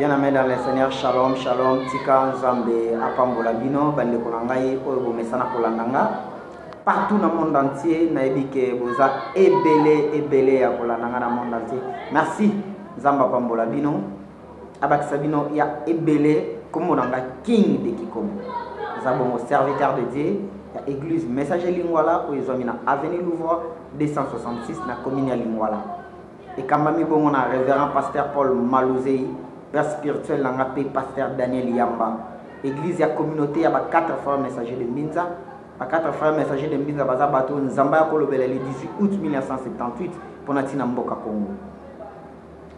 Bien-aimés dans le Seigneur, shalom, shalom, tika nzambe apambola bino, bande konangai, oyo mesana kolandanga. Partout dans le monde entier, naebi ke boza ebele ya kolandanga dans le monde entier. Merci, nzamba apambola bino. Abakisa bino ya ebele, comme on King de Kikomo. Nous avons un serviteur de Dieu, la église Messager Lingwala, où ils ont mis na Avenue Louvre 266, na commune ya Lingwala. Et quand même, on a révérend pasteur Paul Malouzei, père spirituel, on pasteur Daniel Yamba. Église et communauté, il y a 4 frères messagers de Mbinza. 4 frères messagers de Mbinza, baza bateau Nzamba Kolobele le 18 août 1978 pour Natina Mboka Congo.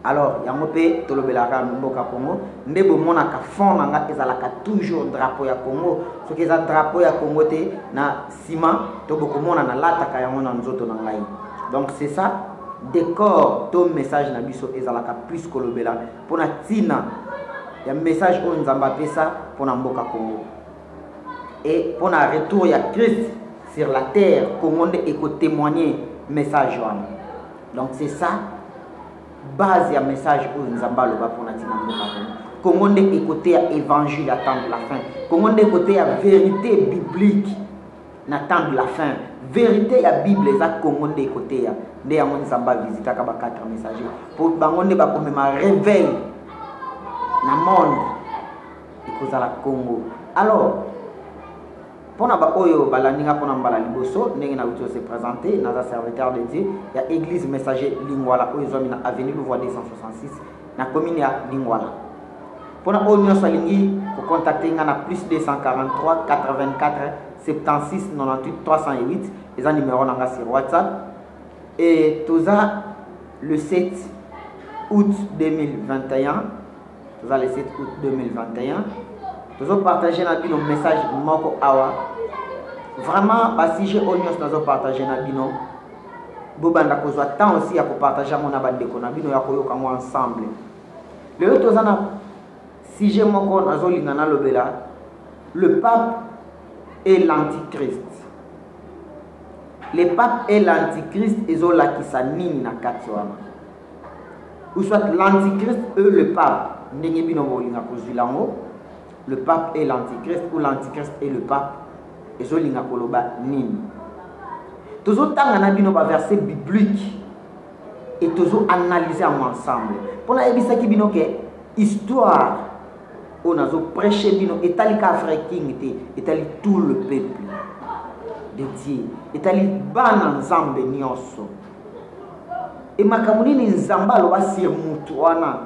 Alors, il y a un peu de Mboka Congo. Ndebo monaka fond nanga ezalaka toujours drapeau ya Congo. Ce qui est drapeau ya Congo te na ciment, to boko mona na lataka yango na nzoto na ngai. Donc c'est ça. Décor ton message na biso ezalaka plus kolobela pour na tina ya message on nzamba pesa pour na mboka Congo et pour na retour ya Christ sur la terre Congo nde eko témoigner message wana. Donc c'est ça base ya message on nzamba loba pour na tina mboka Congo. Congo nde écouter ya évangile à temps de la fin. Congo nde écouter ya vérité biblique na temps de la fin. Vérité ya Bible eza Congo nde écouter ya nde yango nzamba visita ka ba 4 messagers pour bango nde ba komema réveil na monde ekozala Congo. Alors pona ba oyo balandinga pona mbala liboso ndenge na uto se présenter na serviteur de Dieu ya église Messager Lingwala oyo zomi na avenue Louvre 266 na commune ya Lingwala. Pona oyo nyonso alingi ko contacter nga na plus 243 84 76 98 308 les numéros nanga sur WhatsApp. Et tout ça le 7 août 2021, tout ça le 7 août 2021, nous avons partagé nos messages moko awa. Vraiment, si j'ai oignon, nous avons partagé na bino. Bobanda kozwa temps aussi à partager mon abandeko na bino ya koyoka mo ensemble. Le autre zana si j'ai moko nazo lingana lobela, le pape et l'antichrist. Le pape et l'antichrist ils ont la qui s'anime na katwana. Ou soit l'antichrist et le pape. Le pape et l'antichrist ou l'antichrist et le pape ils ont linga koloba nini. Toujours tant na bino ba verset biblique et toujours analyser ensemble. Pour la ebisa ki bino ke histoire on a prêché bino etali ka frère king te etali tout le peuple de Dieu etali bana nzambe nyonso e makamuni ni nzamba lo basir mutu wana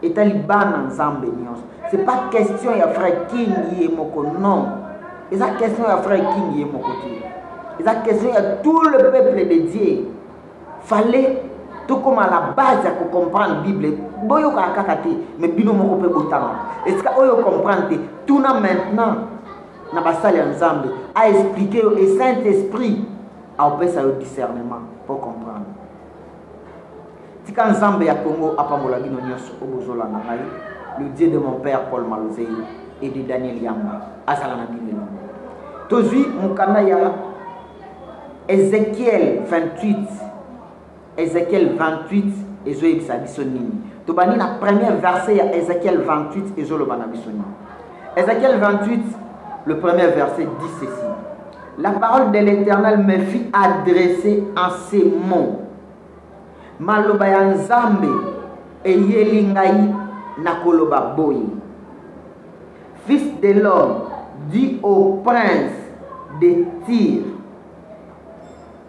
etali bana nzambe nyonso. C'est pas question ya frère king yemoko non, c'est ça question ya frère king yemoko te, c'est ça question ya tout le peuple de Dieu. Fallait tout comme à la base pour comprendre la Bible. Boyo kakate mais bino moko pe botana. Est-ce que oyo comprendre tout na maintenant na basali ensemble à expliquer et Saint-Esprit a opéré ça au discernement pour comprendre. Tika ensemble ya Congo apambola bino nyonso obozola na ngai le Dieu de mon père Paul Malouzei et de Daniel Yamba asala na Bible. Tozui mukana ya Ézéchiel 28 Ézéchiel 28 ezoyebisa biso nini. Tobani na premier verset ya Ézéchiel 28 ezolobana biso nini. Ézéchiel 28 le premier verset dit ceci: la parole de l'Éternel me fit adresser en ces mots. Maloba ya nzambe eyeli ngai na koloba boyi. Fils de l'homme, dis au prince de Tyr,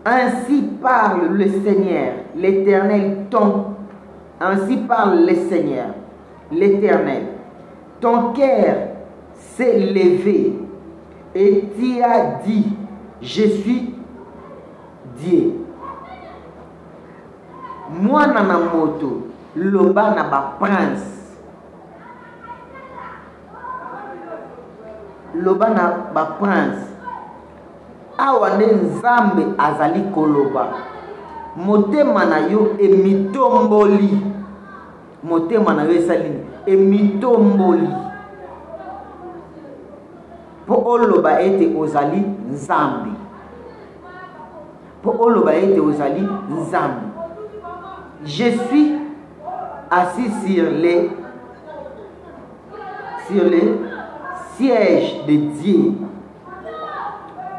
ainsi parle le Seigneur, l'Éternel, ainsi parle le Seigneur, l'Éternel. Ton cœur s'est levé et tu as dit, je suis Dieu. Moi nana moto, loba na ba prince. Loba na ba prince. Awa nde nzambe azali koloba. Motema na yo emitomboli. Motema na yo esali emitomboli. Po oloba ete ozali nzambe. Po oloba ete ozali nzambe. Je suis assis sur les sur le siège de Dieu,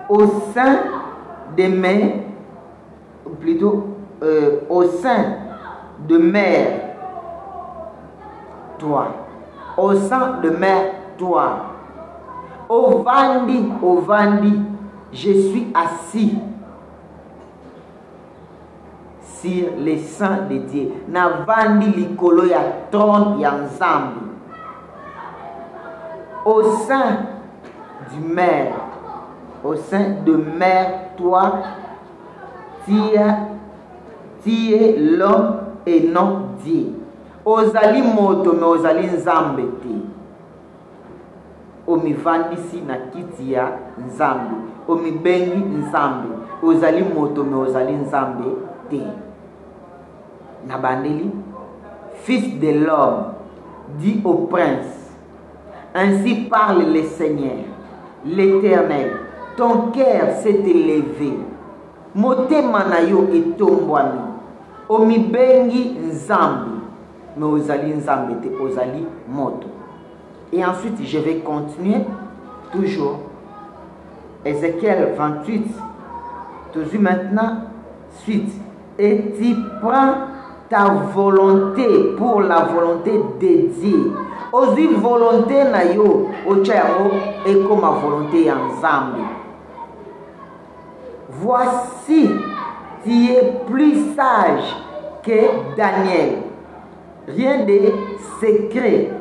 au sein de mes, plutôt au sein de mère, toi, au sein de mère, toi, au vandi, je suis assis sur les saints de Dieu. Na vandi likolo ya trône ya Nzambi. Au sein du Mère, au sein de Mère, toi, tu es l'homme et non Dieu. Ozali moto mais ozali Nzambe te. Omivandisi na kiti ya Nzambe. Omibengi Nzambe. Ozali moto mais ozali Nzambe te. Nabandeli, fils de l'homme, dit au prince, ainsi parle le Seigneur, l'Éternel, ton cœur s'est élevé, motema na yo etombwami, omibengi Nzambe, mais ozali Nzambe te, ozali moto. Et ensuite, je vais continuer, toujours, Ézéchiel 28, toujours maintenant, suite, et tu prends ta volonté pour la volonté de Dieu. Ozi volonté na yo ochayango eko ma volonté ya Nzambe. Voici, tu es plus sage que Daniel. Rien de secret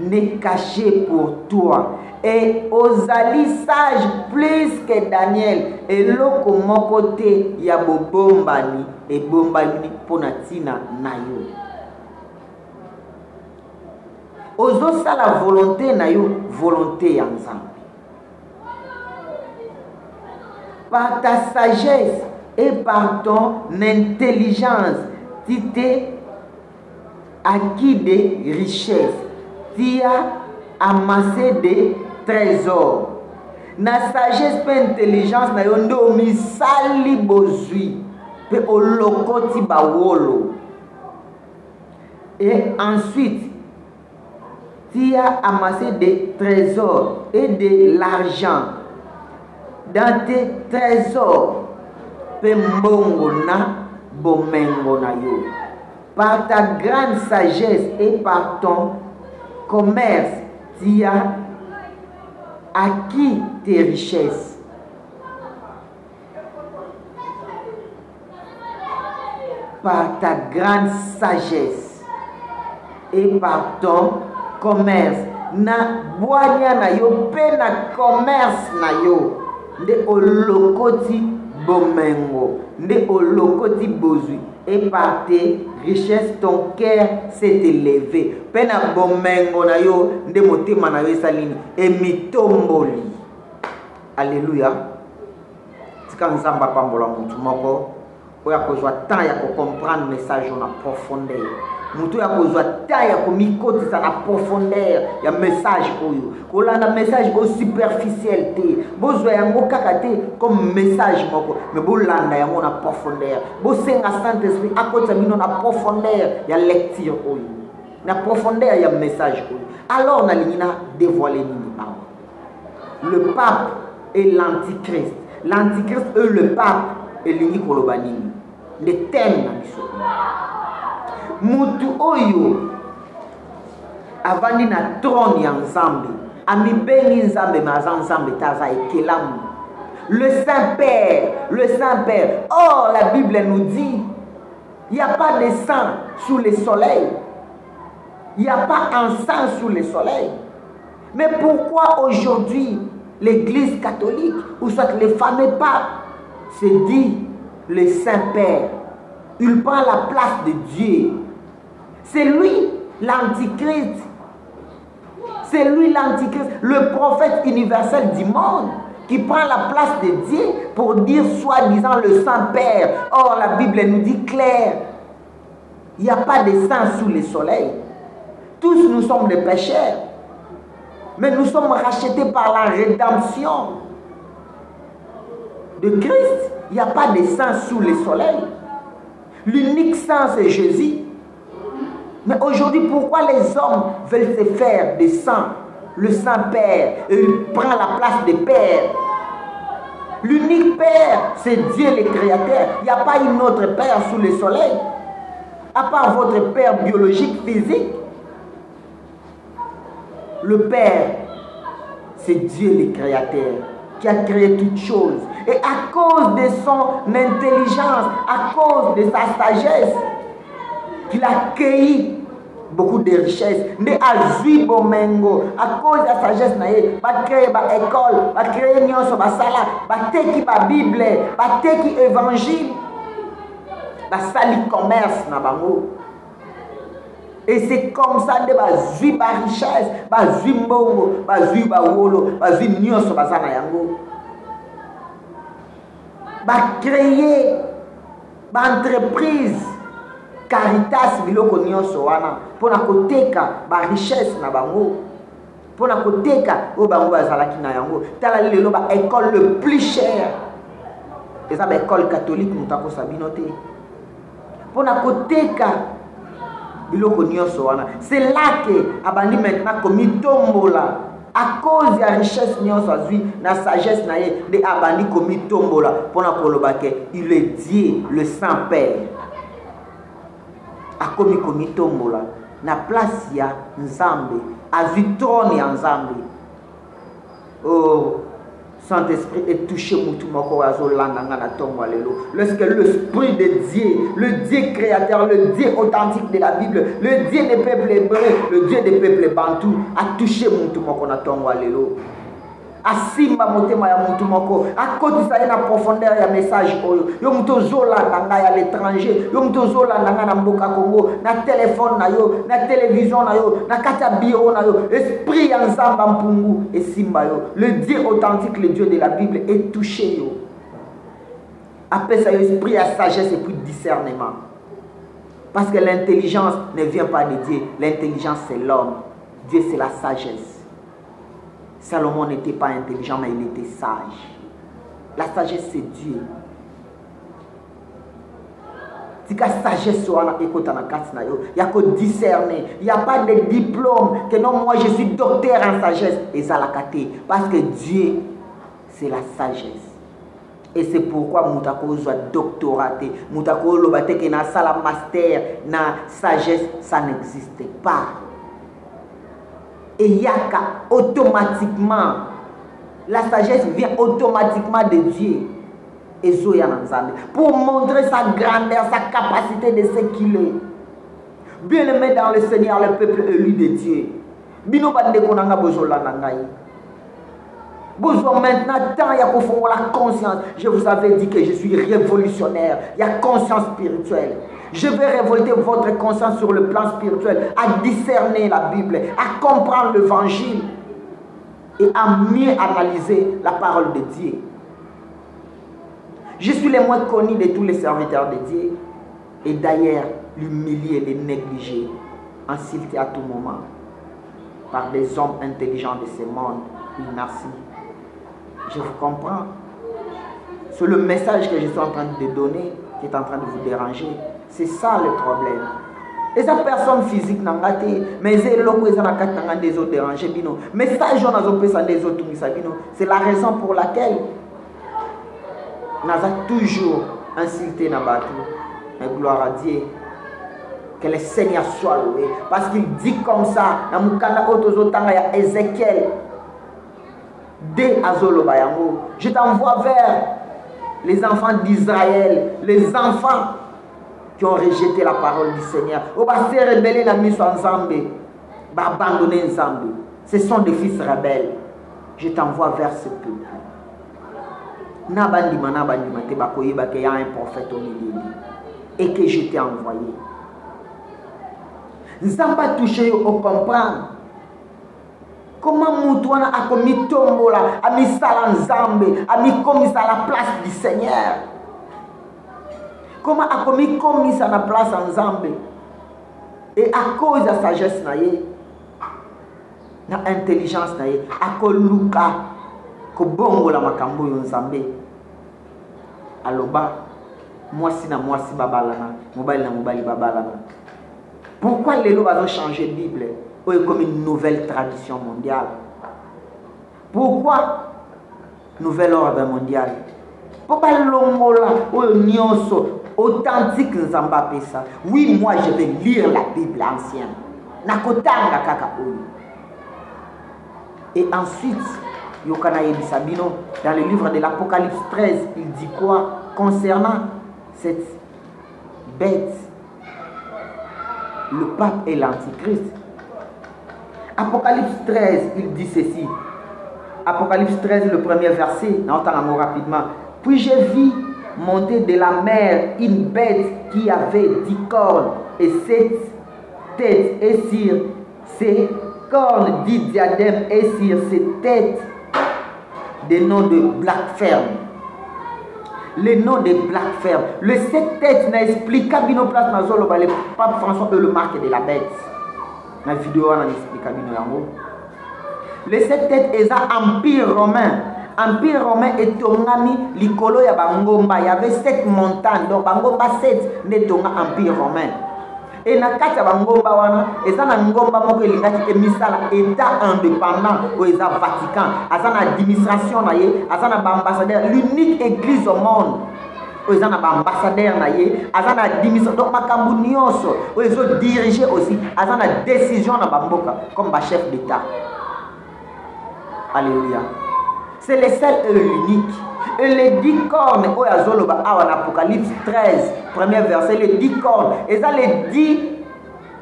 n'est caché pour toi. Et ozali sage plus que Daniel. Et loko mokote ya bobombani et bombani ponatina na yo. Ozo sa la volonté na yo, volonté ya Nzambe. Par ta sagesse et par ton intelligence, tu t'es acquis des richesses. Tu as amassé des trésors. Na sagesse pe intelligence na yo ndo misali bozui pe olokoti bawolo. Et ensuite tu as amassé des trésors et de l'argent dans tes trésors pe mbongo na bomengo na yo. Par ta grande sagesse et par ton commerce, tu as acquis tes richesses. Par ta grande sagesse et par ton commerce, na boanya na yo pe na commerce na yo, nde olokoti bomengo, nde olokoti bozui. Et par tes richesses, ton cœur s'est élevé. Pena bomengo na yo, nde motema na yo salini, et mitomboli. Alléluia. Tika Nzamba pambola mutu moko, oya kozwa temps ya ko comprendre message na profondeur. Mutu ya kozwa temps ya ko mikotisa na profondeur ya message oyo. Kolanda message ko superficiel te. Bozwa yango kaka te comme message moko, mais bolanda yango na profondeur. Bosenga Saint-Esprit akota bino na profondeur ya lecture oyo. Na profondeur ya message oyo. Alors na lingina dévoiler nini ba. Le pape et l'antichrist. L'antichrist et le pape et lingi koloba nini. Le thème na biso. Mutu oyo avandi na trône ya Nzambe, amibengi Nzambe maza Nzambe taza ekelamu. Le Saint-Père. Oh, la Bible nous dit, il n'y a pas de sang sous le soleil. Il n'y a pas un sang sous le soleil. Mais pourquoi aujourd'hui l'Église catholique, ou soit les fameux papes, se dit le Saint-Père? Il prend la place de Dieu. C'est lui l'antichrist. C'est lui l'antichrist, le prophète universel du monde, qui prend la place de Dieu pour dire soi-disant le Saint-Père. Or, la Bible nous dit clair, il n'y a pas de sang sous le soleil. Tous nous sommes des pécheurs, mais nous sommes rachetés par la rédemption de Christ. Il n'y a pas de sang sous le soleil. L'unique sang, c'est Jésus. Mais aujourd'hui, pourquoi les hommes veulent se faire des sang? le Saint-Père. Il prend la place des pères. L'unique Père, c'est Dieu le Créateur. Il n'y a pas une autre Père sous le soleil. À part votre Père biologique, physique. Le Père, c'est Dieu le Créateur qui a créé toutes choses. Et à cause de son intelligence, à cause de sa sagesse, qu'il a cueilli beaucoup de richesses. Mais à Zuibomengo, à cause de la sagesse, il va créer une école, va créer une sala, va créer la Bible, va créer l'évangile, va sali commerce. Et c'est comme ça que va zuiba richesse, va zuimbongo, va zuiba wolo, va zuiba nyoso bazana yango. Va créer une entreprise Caritas biloko nyonso wana pona koteka ba richesse na bango pona koteka o bango bazalaki na yango tala lelo ba école le plus cher eza ba école catholique mutako sabino te pona koteka biloko nyonso wana. C'est là que abandi maintenant komi tombola à cause de la richesse nyonso azui na sagesse na ye de abandi komi tombola pona koloba ke il est Dieu le Saint-Père. Akomi komi tombola na place ya Nzambe azui trône ya Nzambe. Oh, Saint-Esprit est touché mutu moko azolanda na tongo lelo. Lorsque l'esprit de Dieu, le Dieu créateur, le Dieu authentique de la Bible, le Dieu des peuples hébreux, le Dieu des peuples bantous a touché mutu moko na tongo lelo. Asimba motema ya mutu moko akotisa na profondeur ya message oyo yo mutu zolanda ngai à l'étranger, yo mutu zolanda ngai na mboka Congo na téléphone na yo na télévision na yo na kata bureau na yo esprit ya Nzamba mpungu esimba yo. Le Dieu authentique, le Dieu de la Bible est touché yo. Après ça esprit à sagesse et puis discernement. Parce que l'intelligence ne vient pas de Dieu, l'intelligence c'est l'homme. Dieu c'est la sagesse. Salomon n'était pas intelligent, mais il était sage. La sagesse, c'est Dieu. Si la sagesse soit là, il y a que discerner. Il n'y a pas de diplôme. Que non, moi je suis docteur en sagesse. Et ça l'a caté. Parce que Dieu, c'est la sagesse. Et c'est pourquoi Moutako soit doctoraté. Moutako lobate que na sala master, na sagesse, ça n'existe pas. Et yaka automatiquement, la sagesse vient automatiquement de Dieu. Et Zoya Nanzambe, pour montrer sa grandeur, sa capacité de ce qu'il est. Bien-aimé dans le Seigneur, le peuple élu de Dieu. Bino bande konanga bozola nangai. Besoin maintenant, tant il y a la conscience. Je vous avais dit que je suis révolutionnaire. Il y a conscience spirituelle. Je vais révolter votre conscience sur le plan spirituel, à discerner la Bible, à comprendre l'évangile et à mieux analyser la parole de Dieu. Je suis le moins connu de tous les serviteurs de Dieu et d'ailleurs l'humilier, les négliger, insulter à tout moment par des hommes intelligents de ce monde. Merci. Je vous comprends. C'est le message que je suis en train de donner qui est en train de vous déranger. C'est ça le problème. Et sa personne physique n'a pas été, mais c'est des autres dérangés. Mais ça, c'est la raison pour laquelle nous avons toujours insulté Nabatou. Mais gloire à Dieu. Que le Seigneur soit loué. Parce qu'il dit comme ça, dans Ézéchiel, je t'envoie vers les enfants d'Israël, les enfants qui ont rejeté la parole du Seigneur. Ce sont des fils rebelles. Je t'envoie vers ce peuple. Il y a un prophète au milieu et que je t'ai envoyé. Nous n'avons pas touché au comprendre. Comment Moutouana a commis Tombola, a mis Salan Zambé, a mis commis à la place du Seigneur. Comment a commis à la place en Zambé. Et à cause de la sagesse, na intelligence, à cause de Luka, que bongo la makambo yon Zambé. Aloba, moi si babalana, mobile babalana. Pourquoi les lois ont changé de Bible comme une nouvelle tradition mondiale? Pourquoi nouvel ordre mondial? Pourquoi l'ongola ou nyonso authentique nzamba pesa? Oui, moi je vais lire la Bible ancienne. Nakotanga kaka oyo. Et ensuite, Yokana Sabino, dans le livre de l'Apocalypse 13, il dit quoi concernant cette bête? Le pape et l'antichrist. Apocalypse 13, il dit ceci. Apocalypse 13, le premier verset, n'entendons rapidement. Puis j'ai vu monter de la mer une bête qui avait 10 cornes et 7 têtes, et sur ses cornes 10 diadèmes, et sur ses têtes des noms de blasphème. Les noms de blasphème. Le 7 têtes n'explique pas bien place dans le pape François le marque de la bête. Dans la vidéo, on explique bien. Les 7 têtes est un empire romain. Empire romain est tongami likolo ya bangomba. Il y avait 7 montagnes. Donc bangomba 7 n'est tonga empire romain. Et na kati ya bangomba wana eza na ngomba moko elingaki emisala état indépendant au eza Vatican. Asa na administration na ye, asa na ambassadeur, l'unique église au monde. O eza na ambassadeur na ye, asa na administration. Donc makambu nyonso o ezo diriger aussi, asa na décision na bamboka comme ba chef d'état. Alléluia. C'est le seul et l'unique. Et les 10 cornes, en Apocalypse 13, premier verset, les 10 cornes, et ça les 10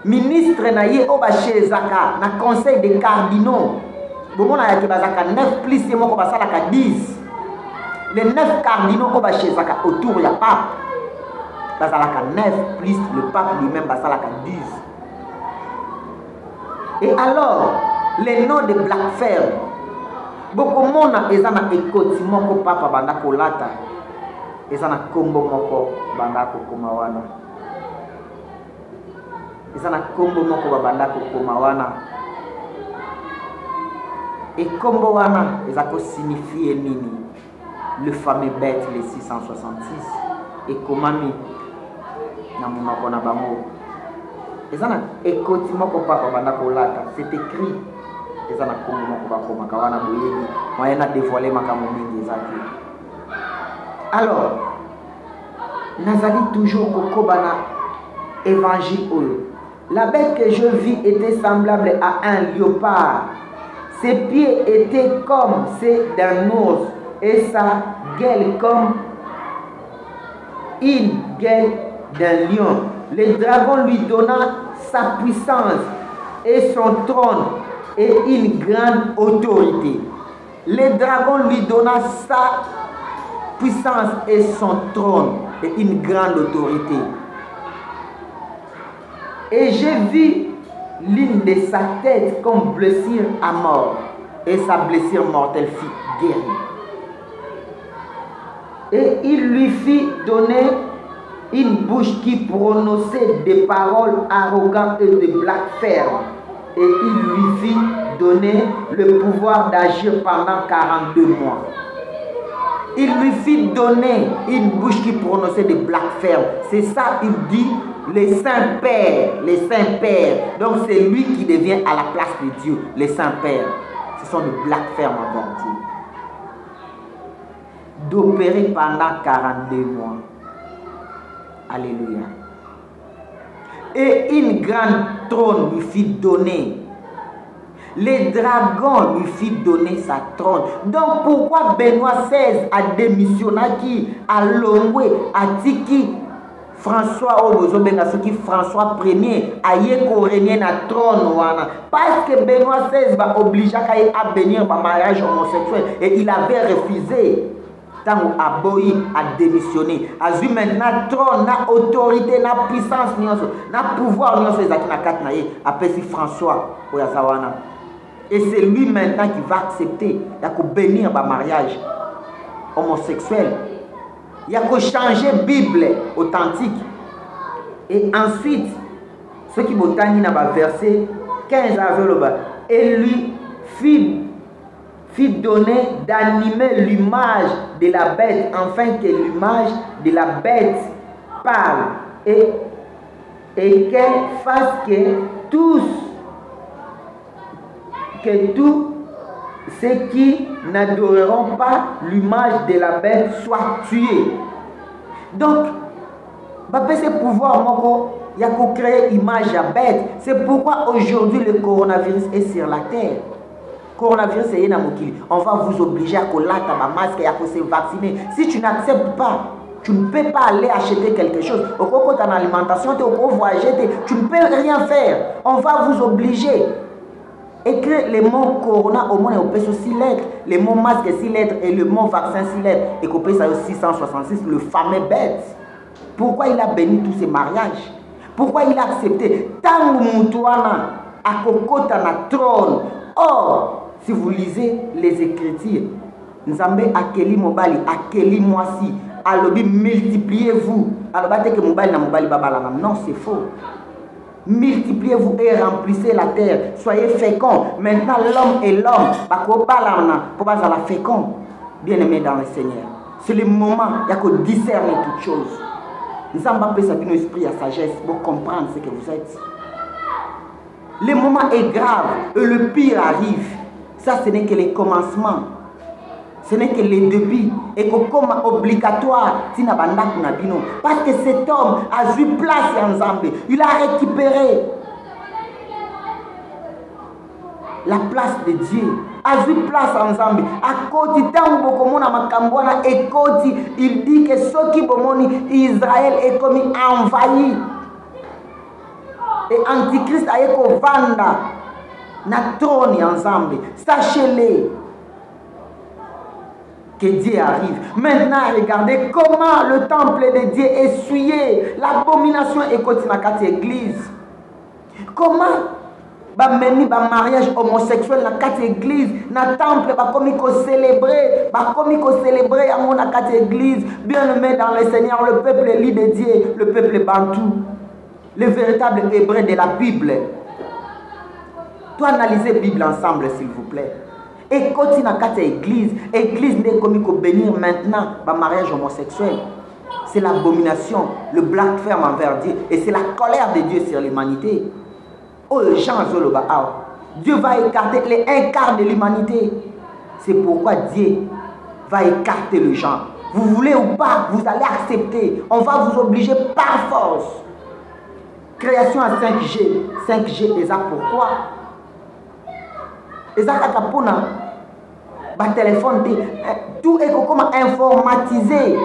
ministres naïe au chez Zaka, na conseil des cardinaux. Bon, on a 9 plus c'est moi qui 10. Les 9 cardinaux au chez Zaka autour, il y a pape. Bazalaka 9 plus le pape lui-même, Bazalaka 10. Et alors, les noms de blasphème. Beaucoup mona ezana ekoti moko papa banda kolata ezana kombo moko banda kokoma wana ezana kombo moko banda kokoma wana et kombo wana ezako signifier nini le fameux bête le 666 et komami na monoko na bango ezana ekoti moko papa banda kolata c'est écrit. Alors, Nazali toujours au Kobana évangile. La bête que je vis était semblable à un léopard. Ses pieds étaient comme ceux d'un ours et sa gueule comme une gueule d'un lion. Le dragon lui donna sa puissance et son trône et une grande autorité. Le dragon lui donna sa puissance et son trône et une grande autorité. Et j'ai vu l'une de sa tête comme blessure à mort, et sa blessure mortelle fut guérie. Et il lui fit donner une bouche qui prononçait des paroles arrogantes et de blasphème. Et il lui fit donner le pouvoir d'agir pendant 42 mois. Il lui fit donner une bouche qui prononçait des blasphèmes. C'est ça, il dit, les saints-pères, les saints-pères. Donc c'est lui qui devient à la place de Dieu, les saints-pères. Ce sont des blasphèmes envers Dieu. D'opérer pendant 42 mois. Alléluia. Et une grande trône lui fit donner. Les dragons lui fit donner sa trône. Donc pourquoi Benoît XVI a démissionné qui a longé a Tiki François François Ier a yeko régner na trône wana parce que Benoît XVI va obliger à venir par mariage homosexuel et il avait refusé. Tant Aboyi a démissionné. A vu maintenant trône, na autorité, na puissance, na pouvoir, a Pessi François Oyazawana. Et c'est lui maintenant qui va accepter de bénir le mariage homosexuel. Il y a que changer la Bible authentique. Et ensuite, ce qui m'a dit dans le verset 15 et lui fit donner d'animer l'image de la bête, afin que l'image de la bête parle et qu'elle fasse que tout ceux qui n'adoreront pas l'image de la bête soient tués. Donc, ce pouvoir, il y a qu'à créer image à bête. C'est pourquoi aujourd'hui le coronavirus est sur la terre. Coronavirus, c'est on va vous obliger à coller ta masque et à se vacciner. Si tu n'acceptes pas, tu ne peux pas aller acheter quelque chose. Au cours de ton alimentation, tu peux voyager, tu ne peux rien faire. On va vous obliger. Écrire le mot corona au moins on peut 6 lettres, le mot masque 6 lettres et le mot vaccin 6 lettres. Et qu'on peut ça 666, le fameux bête. Pourquoi il a béni tous ces mariages? Pourquoi il a accepté tant Moutouana à Kokota na trône? Or, si vous lisez les Écritures, Nzambe akeli mobali, akeli mwasi, alobi multipliez-vous. Alors que mobali na mobali babalana. Non, c'est faux. Multipliez-vous et remplissez la terre. Soyez féconds. Maintenant, l'homme et l'homme, pour la fécond. Bien aimé dans le Seigneur. C'est le moment, il y a que discerner toutes choses. Nous avons besoin d'un esprit à sagesse pour comprendre ce que vous êtes. Le moment est grave et le pire arrive. Ça, ce n'est que le commencement. Ce n'est que le début. Et comme obligatoire, parce que cet homme a eu place en Zambie. Il a récupéré la place de Dieu. A eu place en Zambie. À côté il dit que ceux qui bomoni Israël est comme envahi. Et Antichrist a été vanda na trône en Zambie. Sachez-le que Dieu arrive. Maintenant, regardez comment le temple de Dieu est souillé. L'abomination est continue dans l'église. Comment meni mariage homosexuel dans quatre églises, dans le temple, comme il célébrer, à mon église. Bien aimé dans le Seigneur, le peuple lit de Dieu, le peuple bantou, le véritable hébreu de la Bible. Toi, analysez la Bible ensemble, s'il vous plaît. Et continue dans quatre églises. Église n'est comme il bénir maintenant le mariage homosexuel. C'est l'abomination, le blasphème envers Dieu. Et c'est la colère de Dieu sur l'humanité. Oh, Jean Zoloba, Dieu va écarter les un quart de l'humanité. C'est pourquoi Dieu va écarter les gens. Vous voulez ou pas, vous allez accepter. On va vous obliger par force. Création à 5G. 5G, et ça pourquoi? Et ça, téléphone, tout est comme informatisé.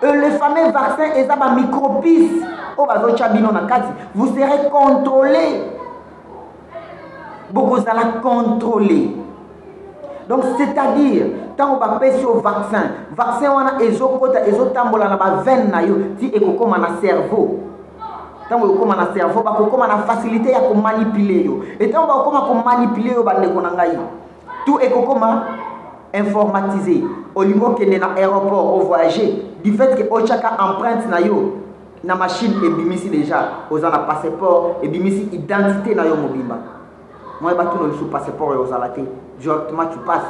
Le fameux vaccin est un micropis. Vous serez contrôlé. Beaucoup allez contrôler. Donc, c'est-à-dire, quand on va passer au vaccin, on a des tambola na ba veine na yo, ti ekokoma na cerveau. Tant on a na cerveau, ba kokoma na facilité ya ko manipuler yo. Et tant on va ko manipuler yo ba ndeko na ngai. Tout ekokoma informatisé. Au niveau que dans l'aéroport, au voyager, du fait que au chaka empreinte na yo, na machine et bimisi déjà, aux en a passeport et bimisi identité na yo mobimba. Moi, je suis sous passeport et aux alatés. Directement, tu passes.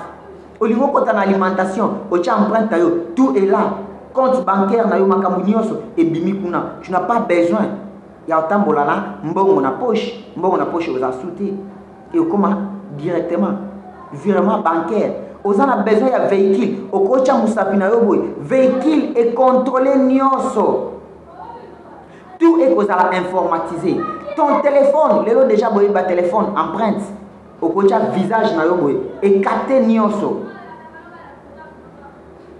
Au niveau quand tu as l'alimentation, tu empruntes, tout est là. Compte bancaire, et bimikuna. Tu n'as pas besoin. Il y a autant de là, mbongo na poche aux assoutés. Et comment directement, virement bancaire. Aux en a besoin de véhicule. Au coach Moussapina Yoboy, véhicule est contrôlé nyoso. Tout est informatisé. Ton téléphone, les déjà boye ba téléphone empreinte au côté visage na yo boye et capté nyonso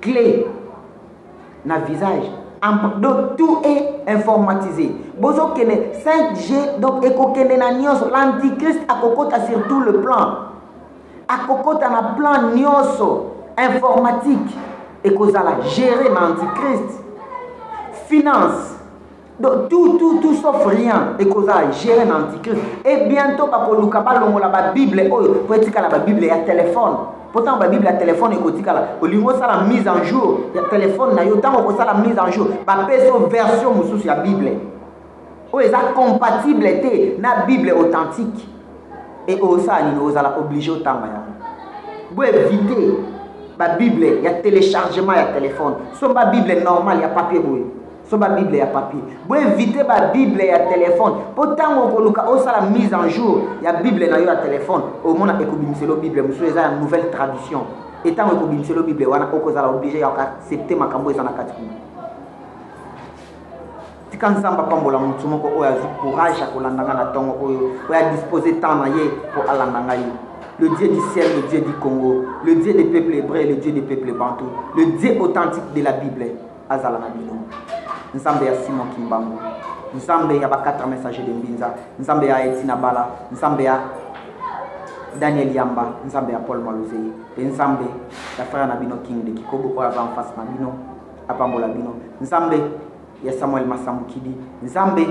clé na visage. Donc tout est informatisé. Bozo kene 5G donc ekokene na nyonso. L'antichrist a kokota sur tout le plan. A kokota na plan nyonso informatique et kozala gérer l'antichrist. Finance. Donc, tout sauf rien et cause gérer l'antichrist. Et bientôt, la Bible, la Bible est à téléphone. Pourtant, la Bible est à téléphone et la mise en jour. Il y a téléphone, il y a la mise en jour. La version de la Bible. Il y a compatible la Bible authentique. Et ça, il y a obligé autant. Vous évitez la Bible, il y a téléchargement, il y a téléphone. Sur la Bible normale, il y a papier. so ba Bible ya papier bo éviter ba Bible ya téléphone potango koluka osala mise en jour ya Bible na yo ya téléphone au mona ekobimiselo Bible musu eza ya nouvelle traduction etango ekobimiselo Bible wana okozala obligé ya accepter makambo eza na kati kuna tika nzamba pambola mutu moko oyo azwi courage ya kolandanga na ntongo oyo oyo disposer temps na ye po alandanga ye. Le Dieu du ciel, le Dieu du Congo, le Dieu des peuples hébreux, le Dieu des peuples bantous, le Dieu authentique de la Bible, Azala Nabino. Nzambe ya Simon Kimbangu, Nzambe ya ba 4 messagers de Mbinza, Nzambe ya Etina Bala, Nzambe ya Daniel Yamba, Nzambe ya Paul Malozei, et Nzambe ya frère Nabino King de Kikobo pour avoir en face Nabino, Apambola Bino, Nzambe ya Samuel Masambukidi, Nzambe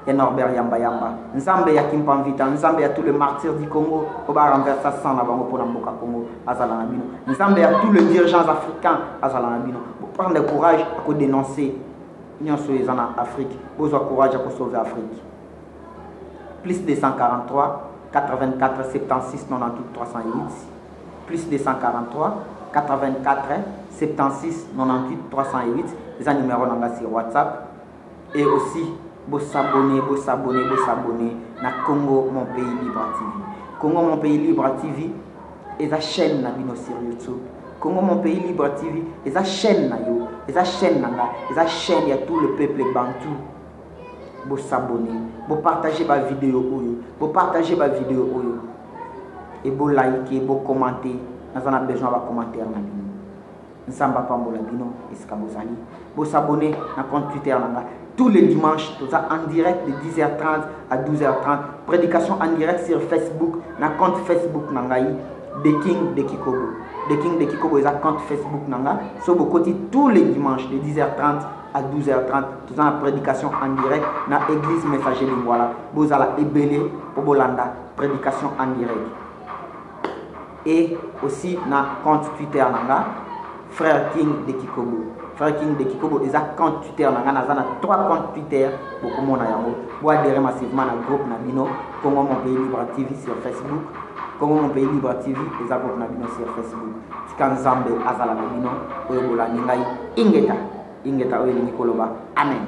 ya Norbert Yamba Yamba, Nzambe ya Kimpanvita, Nzambe ya tous les martyrs du Congo, pour renverser sang na bango pour Mboka Congo, Azala Nabino, Nzambe ya tous les dirigeants africains, Azala Nabino, pour prendre le courage à dénoncer l'Union soyez en Afrique, besoin courage à sauver l'Afrique. Plus 243 84 76 98 308, plus 243 84 76 98 308, les numéros sur WhatsApp et aussi vous s'abonner na Congo Mon Pays Libre TV. Congo Mon Pays Libre TV est la chaîne na bino sur YouTube. Congo Mon Pays Libre TV est la chaîne na yo, est la chaîne na est la chaîne ya tout le peuple bantou. Vous s'abonner, vous partager ma vidéo vous partager ma vidéo et vous liker, vous commenter. Nous avons besoin de commentaires na bino. Nsamba pambola bino eskabozali. Vous s'abonner na compte Twitter nanga. Tous les dimanches, tout ça en direct de 10h30 à 12h30. Prédication en direct sur Facebook, na compte Facebook nangai, The King de Kikobo. The King de Kikobo est un compte Facebook nanga. Sur vos côtés tous les dimanches de 10h30 à 12h30. Tout ça en prédication en direct na Église Messager de Voilà. Vous allez ébélé pour Bolanda. Prédication en direct. Et aussi na compte Twitter nanga, Frère King de Kikobo. Frère King de Kikobo, ils ont compte Twitter, ils ont 3 comptes Twitter pour comment on adhérer massivement à groupe Nabino, Congo Mon Pays Libre TV sur Facebook, Congo Mon Pays Libre TV, ils ont groupe Nabino sur Facebook. Tikan Zambe Azala Nabino, Oyobola Ningai, Ingeta, Oyo Nikoloba. Amen.